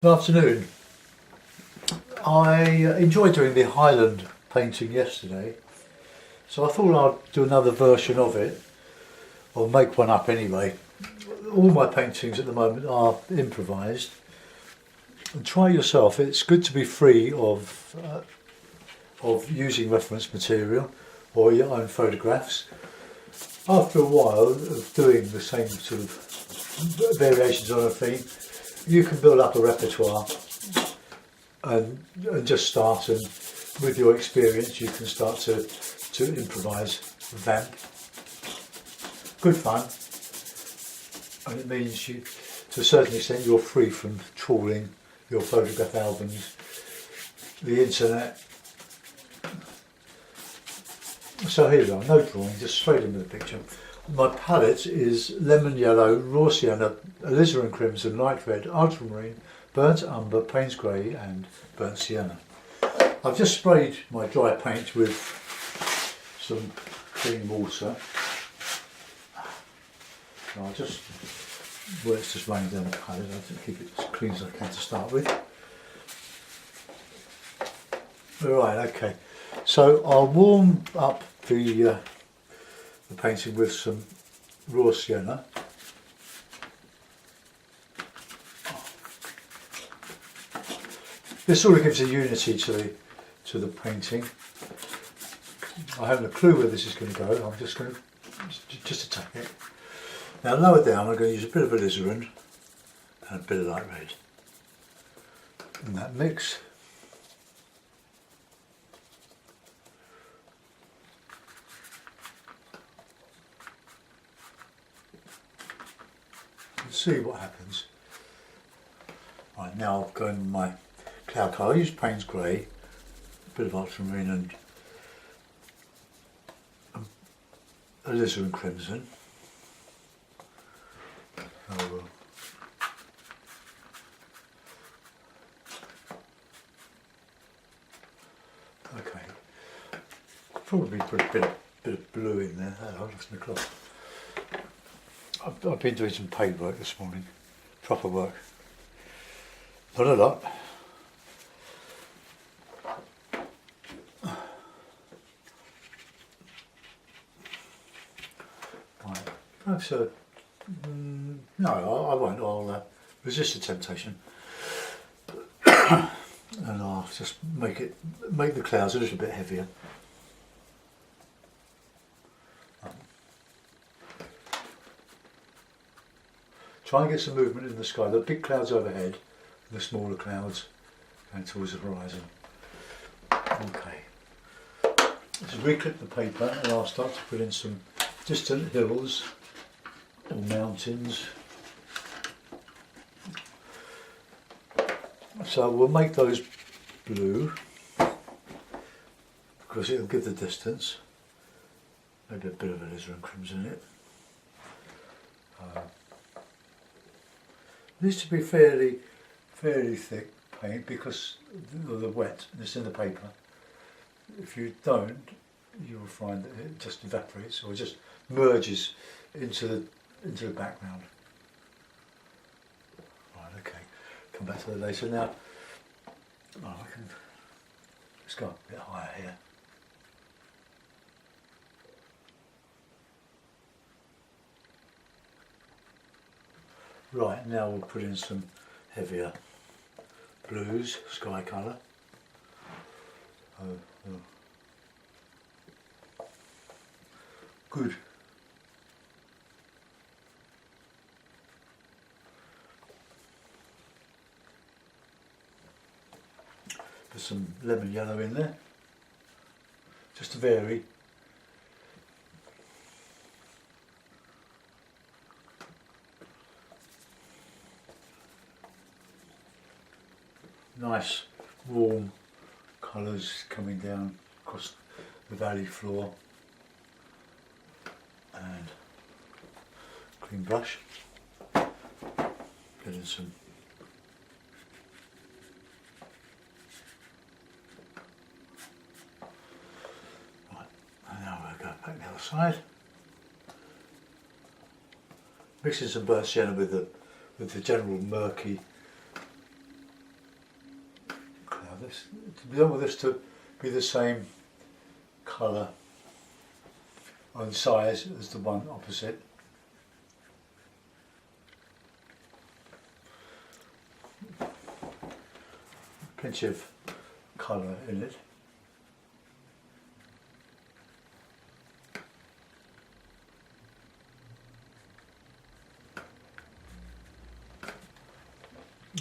Good afternoon. I enjoyed doing the Highland painting yesterday, so I thought I'd do another version of it, or make one up anyway. All my paintings at the moment are improvised. And try yourself. It's good to be free of using reference material or your own photographs. After a while of doing the same sort of variations on a theme, you can build up a repertoire and just start, and with your experience you can start to improvise, vamp. Good fun, and it means you, to a certain extent, you're free from trawling your photograph albums, the internet. So here we are, no drawing, just straight into the picture. My palette is lemon yellow, raw sienna, alizarin crimson, light red, ultramarine, burnt umber, Payne's grey and burnt sienna. I've just sprayed my dry paint with some clean water. I'll just, well, it's just raining down the palette, I'll just keep it as clean as I can to start with. Right, okay. So I'll warm up the painting with some raw sienna. This sort of gives a unity to the painting. I haven't a clue where this is going to go. I'm just going to just attack it. Now lower down, I'm going to use a bit of alizarin and a bit of light red in that mix. See what happens. Right, now I'll go in my cloud colour. I use Payne's grey, a bit of ultramarine and alizarin crimson. So, okay, probably put a bit of blue in there. Oh, I lost my cloth. I've been doing some paint work this morning, proper work. Not a lot. Right, perhaps no, I won't. I'll resist the temptation, and I'll just make the clouds a little bit heavier. Try and get some movement in the sky. The big clouds overhead, and the smaller clouds going towards the horizon. Okay. Let's reclip the paper and I'll start to put in some distant hills or mountains. So we'll make those blue because it'll give the distance. Maybe a bit of alizarin crimson in it. It needs to be fairly thick paint because of the wetness in the paper. If you don't, you will find that it just evaporates or just merges into the background. Right, okay. Come back to that later. Now, let's go a bit higher here. Right, now we'll put in some heavier blues, sky colour. Good. Put some lemon yellow in there, just to vary. Nice warm colours coming down across the valley floor, and clean brush, get in some right, and now we'll go back the other side, mixing some burnt sienna with the general murky we don't want this to be the same colour and size as the one opposite. Pinch of colour in it.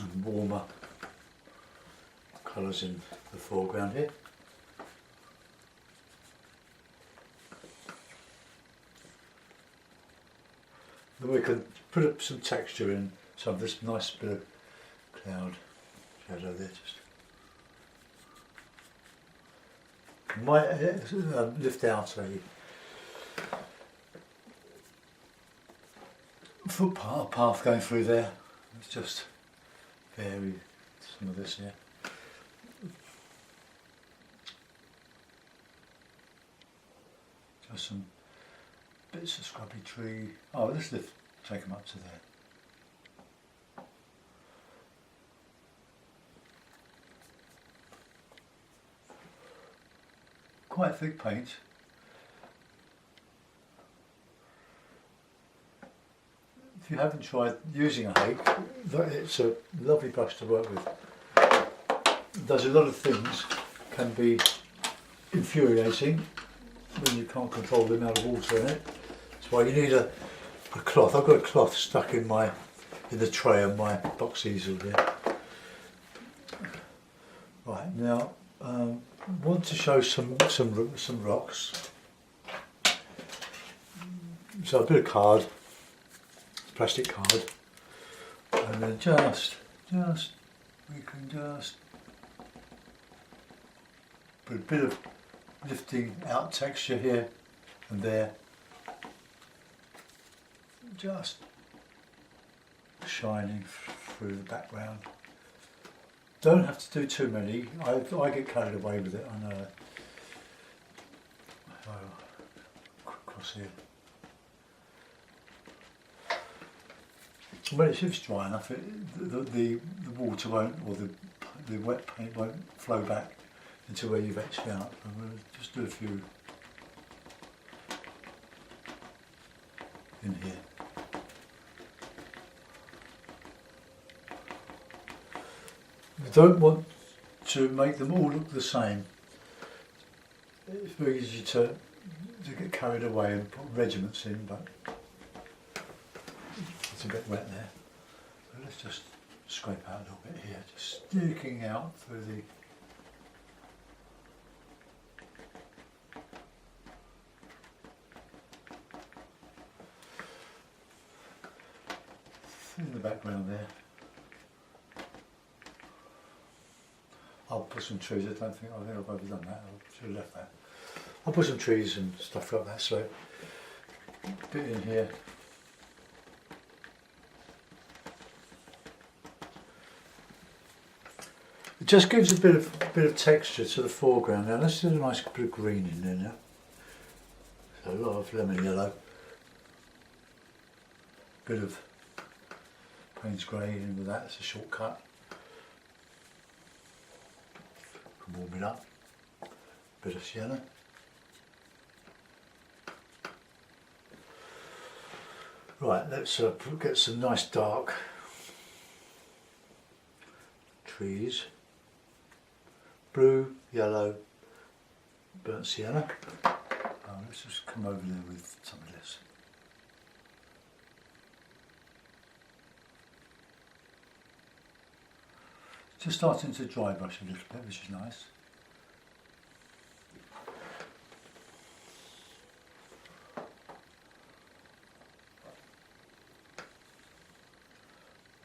And warmer colours in the foreground here. Then we can put up some texture in some of this nice bit of cloud shadow there. Just might lift out a footpath path going through there. Let's just vary some of this here. Just some bits of scrubby tree. Oh, let's take them up to there. Quite thick paint. If you haven't tried using a hake, it's a lovely brush to work with. It does a lot of things, can be infuriating when you can't control the amount of water in it. That's why you need a cloth. I've got a cloth stuck in the tray of my box easel here. Right, now I want to show some rocks. So a bit of card, plastic card, and then we can just put a bit of lifting out texture here and there, just shining through the background. Don't have to do too many. I get carried away with it. I know. Across here. When it's dry enough, the water won't, or the wet paint won't flow back into where you've etched out. I'm going to just do a few in here. You don't want to make them all look the same. It's very easy to get carried away and put regiments in, but it's a bit wet there. So let's just scrape out a little bit here, just sneaking out through the background there. I'll put some trees. I think I've overdone that. I should have left that. I'll put some trees and stuff like that. So a bit in here. It just gives a bit of texture to the foreground. Now let's do a nice bit of green in there now. So a lot of lemon yellow. Bit of Payne's grey in with that. It's a shortcut. Warm it up, bit of sienna. Right, let's get some nice dark trees. Blue, yellow, burnt sienna. Let's just come over there with some of this. Just starting to dry brush a little bit, which is nice.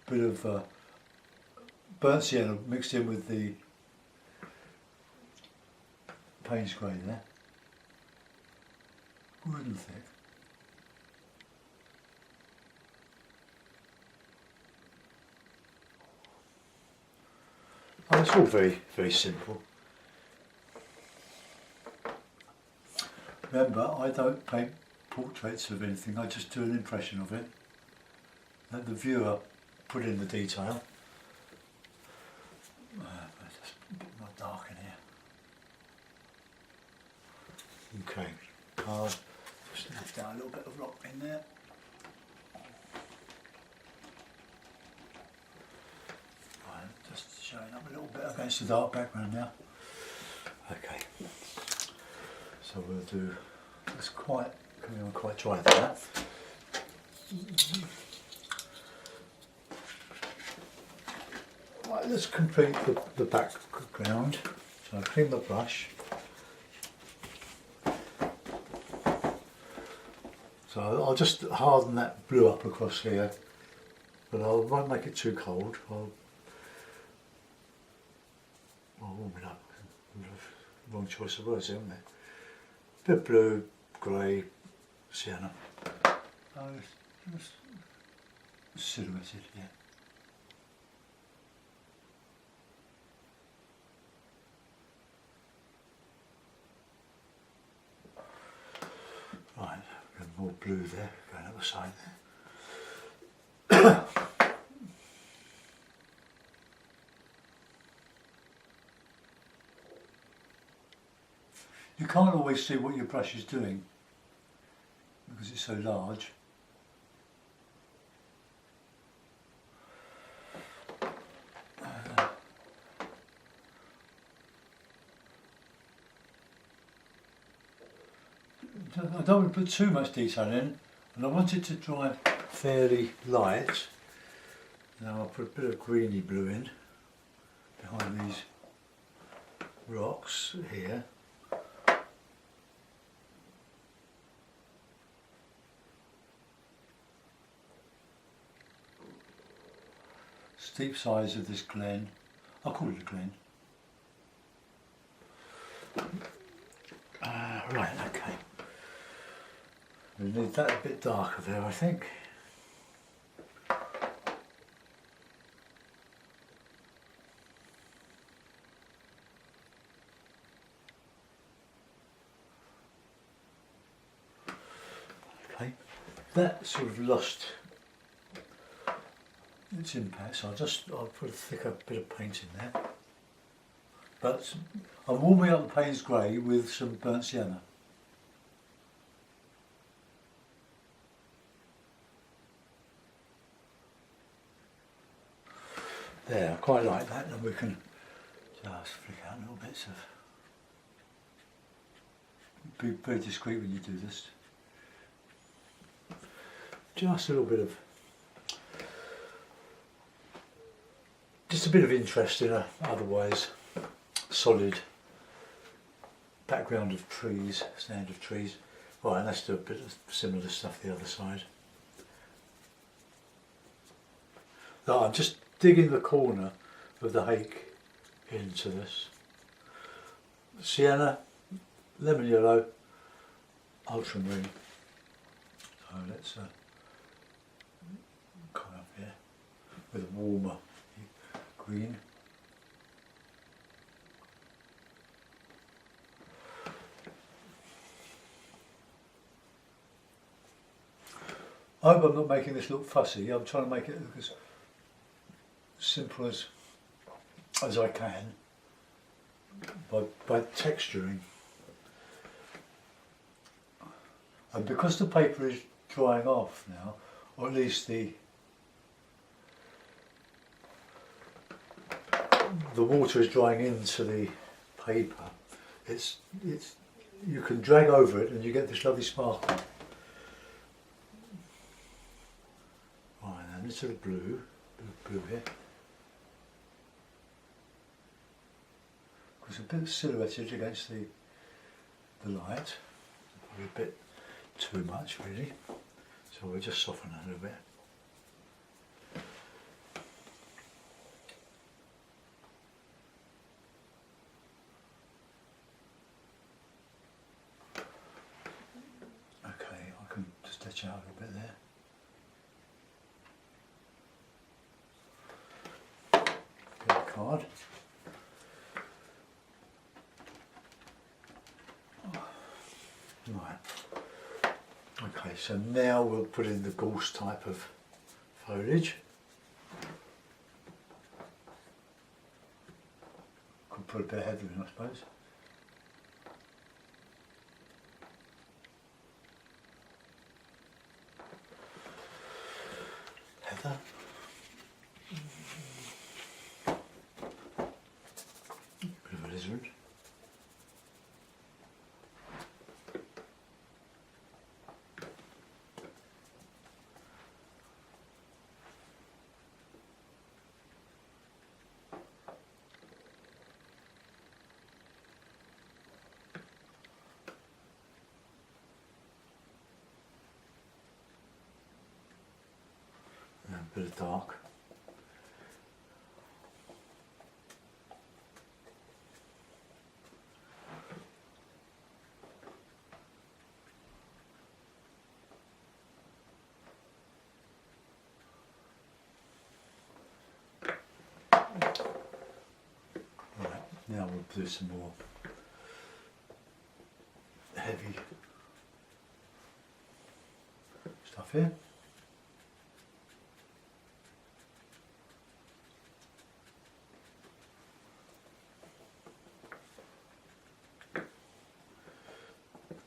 Bit of burnt sienna mixed in with the Payne's grey there. Good and thick. Oh, it's all very, very simple. Remember, I don't paint portraits of anything, I just do an impression of it. Let the viewer put in the detail. Just a bit more card. Just left out a little bit of rock in there. Right, just showing up a little bit against the dark background now. Okay, so we'll do, it's quite, coming on quite dry for that. Right, let's complete the background. So I clean the brush. So I'll just harden that blue up across here, but I won't make it too cold. I'll warm it up. Wrong choice of words, isn't it? Bit of blue, grey, sienna. Just silhouetted, yeah. Right, a bit more blue there, going up the side there. You can't always see what your brush is doing because it's so large. I don't want to put too much detail in, and I want it to dry fairly light. Now I'll put a bit of greeny blue in behind these rocks here. Steep sides of this glen, I'll call it a glen. Right, okay. We need that a bit darker there, I think. Okay, that sort of lost its impact, so I'll put a thicker bit of paint in there. But I'm warming up the Payne's Grey with some burnt sienna. There, I quite like that, and we can just flick out little bits of. Be very discreet when you do this. Just a little bit of. Just a bit of interest in a otherwise solid background of trees, stand of trees. Right, and let's do a bit of similar stuff the other side. Now I'm just digging the corner of the hake into this. Sienna, lemon yellow, ultramarine. So let's come up here with a warmer green. I hope I'm not making this look fussy. I'm trying to make it look as simple as I can by texturing. And because the paper is drying off now, or at least the water is drying into the paper, it's you can drag over it and you get this lovely sparkle. Right, and it's sort of blue here. It's a bit silhouetted against the light, probably a bit too much really, so we'll just soften it a little bit. Okay, I can just touch out a little bit there. Get a card. Right. Okay, so now we'll put in the gorse type of foliage. Could put a bit of heather in, I suppose. alizarin. And a bit of dark. Right, now we'll do some more heavy stuff here.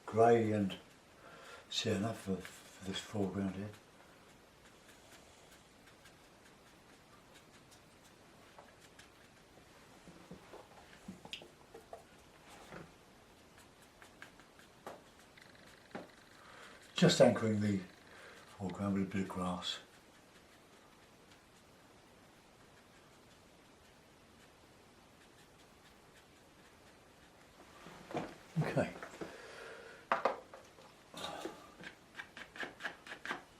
Grey and sienna for this foreground here. Just anchoring the foreground with a bit of grass. Okay.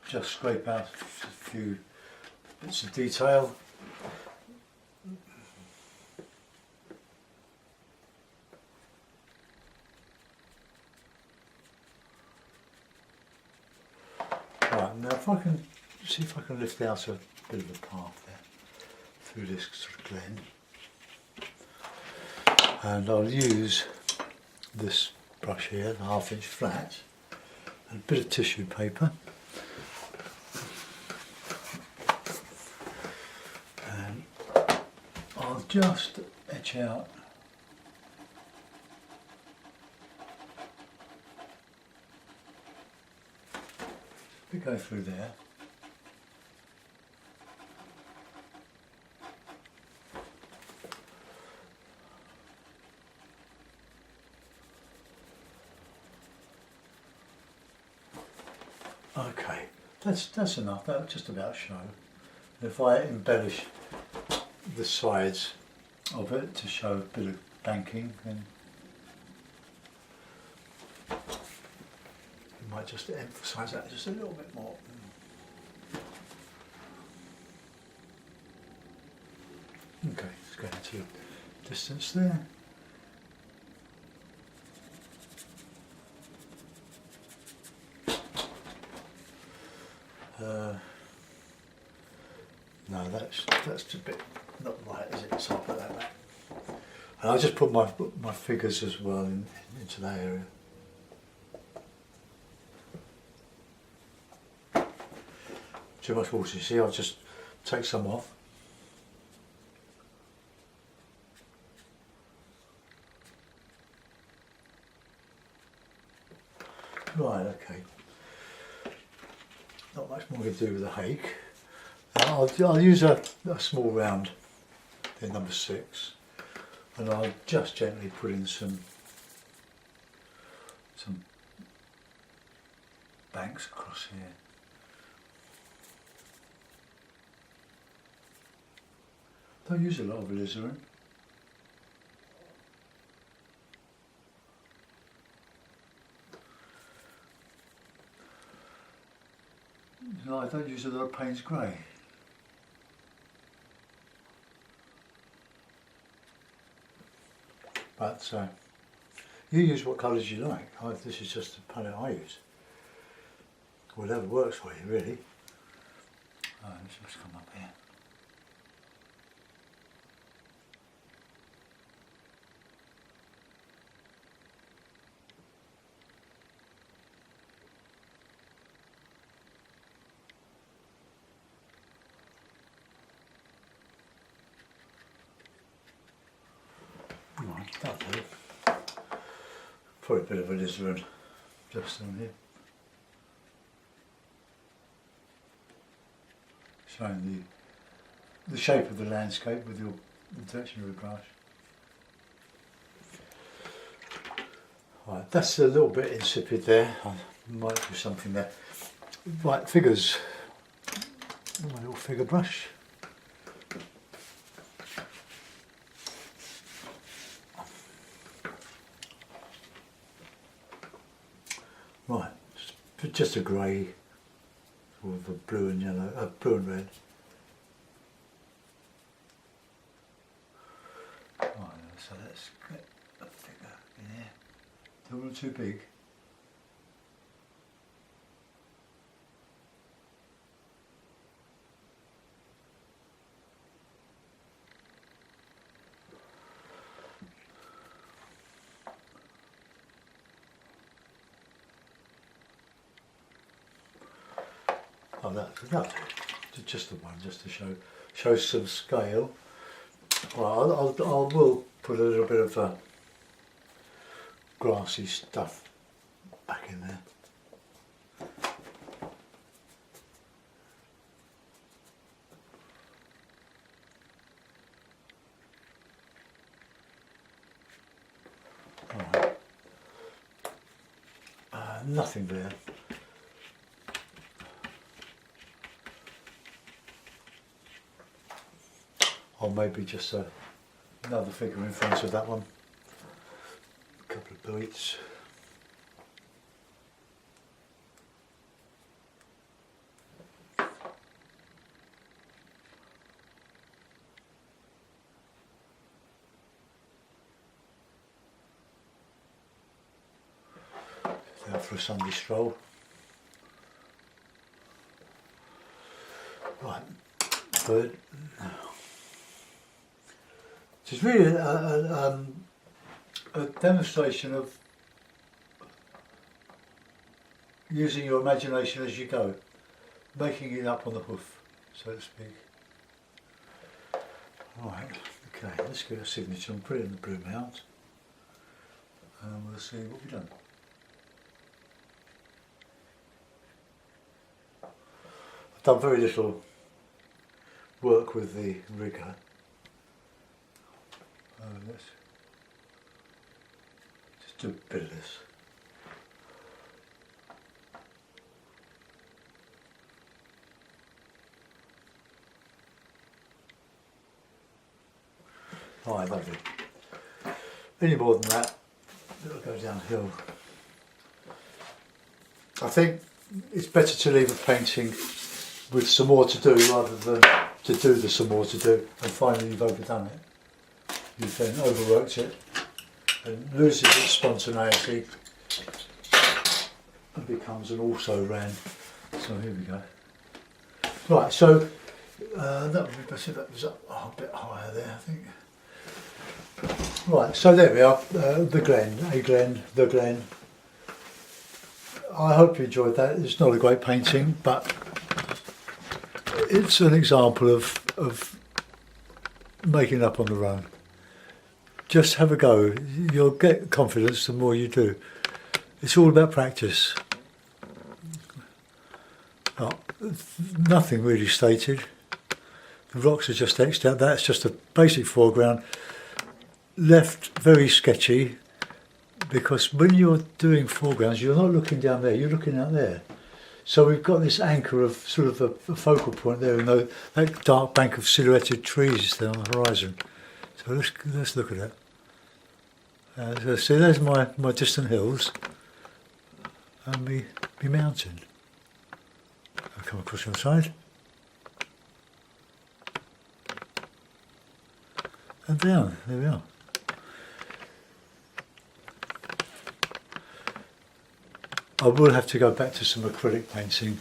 Just scrape out a few bits of detail. Right, now if I can see if I can lift out a bit of a path there through this sort of glen, and I'll use this brush here, the 1/2 inch flat, and a bit of tissue paper, and I'll just etch out we go through there. Okay, that's enough. That'll just about show. And if I embellish the sides of it to show a bit of banking, then might just emphasise that just a little bit more. Okay, let's go into distance there. No, that's a bit not right, is it? So I'll put that back. And I'll just put my figures as well into that area. Too much water, you see, I'll just take some off. Right, okay. Not much more to do with the hake. I'll use a small round, the number 6, and I'll just gently put in some banks across here. Don't use a lot of alizarin. No, I don't use a lot of Payne's Grey. But you use what colours you like. This is just the palette I use. Whatever works for you, really. Let's just come up here. Right, that'll do. Put a bit of alizarin just in here. Showing the shape of the landscape with the direction of the brush. Right, that's a little bit insipid there. I might do something there. Right, figures. My little figure brush. Right, just a grey with a blue and yellow, blue and red. Right, so let's get a figure in here. Don't want it too big. Oh, that's just the one, just to show some scale. Well, I will put a little bit of grassy stuff back in there. All right. Nothing there. Or maybe just another figure in front of that one. A couple of beads. Out for a Sunday stroll. Right, bird. It's really a demonstration of using your imagination as you go, making it up on the hoof, so to speak. Right, okay, let's get a signature and put it in the blue mount, and we'll see what we've done. I've done very little work with the rigger. Let's just do a bit of this. Alright, lovely. Any more than that, it'll go downhill. I think it's better to leave a painting with some more to do rather than to do the some more to do and finally you've overdone it. You've then overworked it and loses its spontaneity and becomes an also ran. So here we go. Right, so that would be better if that was up a bit higher there, I think. Right, so there we are, the Glen, the Glen. I hope you enjoyed that. It's not a great painting, but it's an example of making up on the run. Just have a go. You'll get confidence the more you do. It's all about practice. Oh, nothing really stated. The rocks are just etched out. That's just a basic foreground. Left very sketchy because when you're doing foregrounds, you're not looking down there, you're looking out there. So we've got this anchor of sort of a focal point there, and that dark bank of silhouetted trees there on the horizon. So let's look at that. So there's my distant hills and me mountain. I'll come across the other side. And down, there we are. I will have to go back to some acrylic painting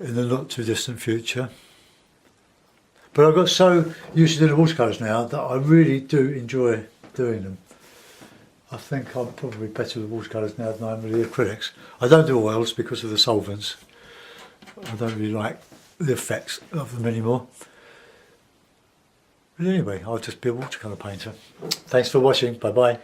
in the not too distant future. But I've got so used to doing watercolours now that I really do enjoy doing them. I think I'm probably better with watercolours now than I am with the acrylics. I don't do oils because of the solvents. I don't really like the effects of them anymore. But anyway, I'll just be a watercolour painter. Thanks for watching. Bye bye.